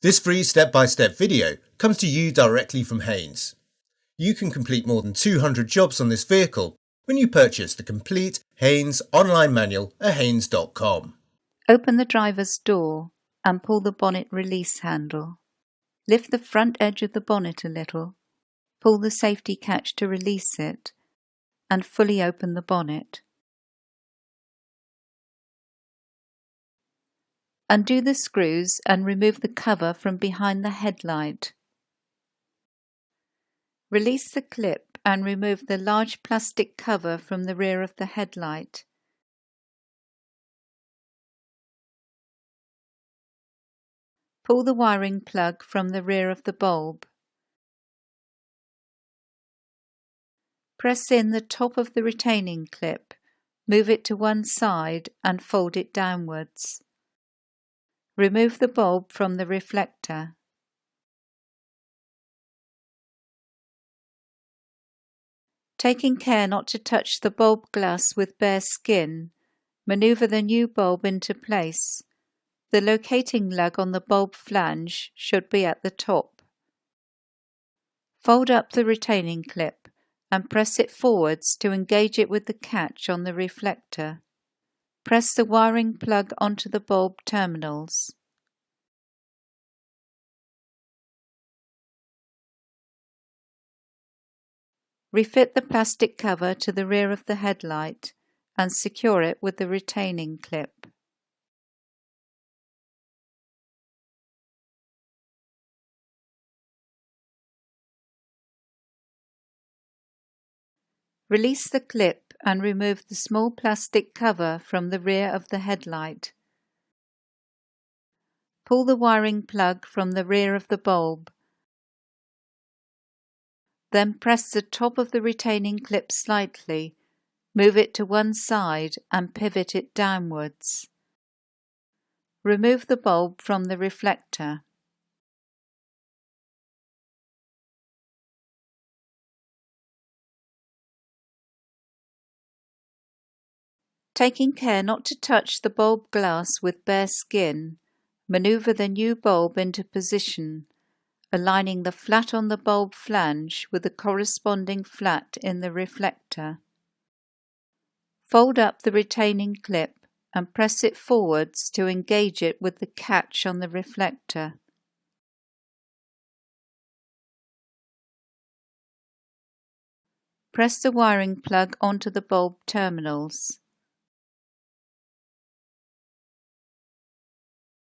This free step-by-step video comes to you directly from Haynes. You can complete more than 200 jobs on this vehicle when you purchase the complete Haynes online manual at haynes.com. Open the driver's door and pull the bonnet release handle. Lift the front edge of the bonnet a little, pull the safety catch to release it, and fully open the bonnet. Undo the screws and remove the cover from behind the headlight. Release the clip and remove the large plastic cover from the rear of the headlight. Pull the wiring plug from the rear of the bulb. Press in the top of the retaining clip, move it to one side and fold it downwards. Remove the bulb from the reflector. Taking care not to touch the bulb glass with bare skin, maneuver the new bulb into place. The locating lug on the bulb flange should be at the top. Fold up the retaining clip and press it forwards to engage it with the catch on the reflector. Press the wiring plug onto the bulb terminals. Refit the plastic cover to the rear of the headlight and secure it with the retaining clip. Release the clip and remove the small plastic cover from the rear of the headlight. Pull the wiring plug from the rear of the bulb. Then press the top of the retaining clip slightly, move it to one side and pivot it downwards. Remove the bulb from the reflector. Taking care not to touch the bulb glass with bare skin, maneuver the new bulb into position, aligning the flat on the bulb flange with the corresponding flat in the reflector. Fold up the retaining clip and press it forwards to engage it with the catch on the reflector. Press the wiring plug onto the bulb terminals.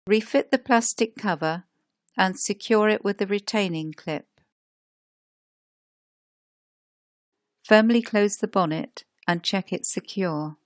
Refit the plastic cover and secure it with the retaining clip. Firmly close the bonnet and check it secure.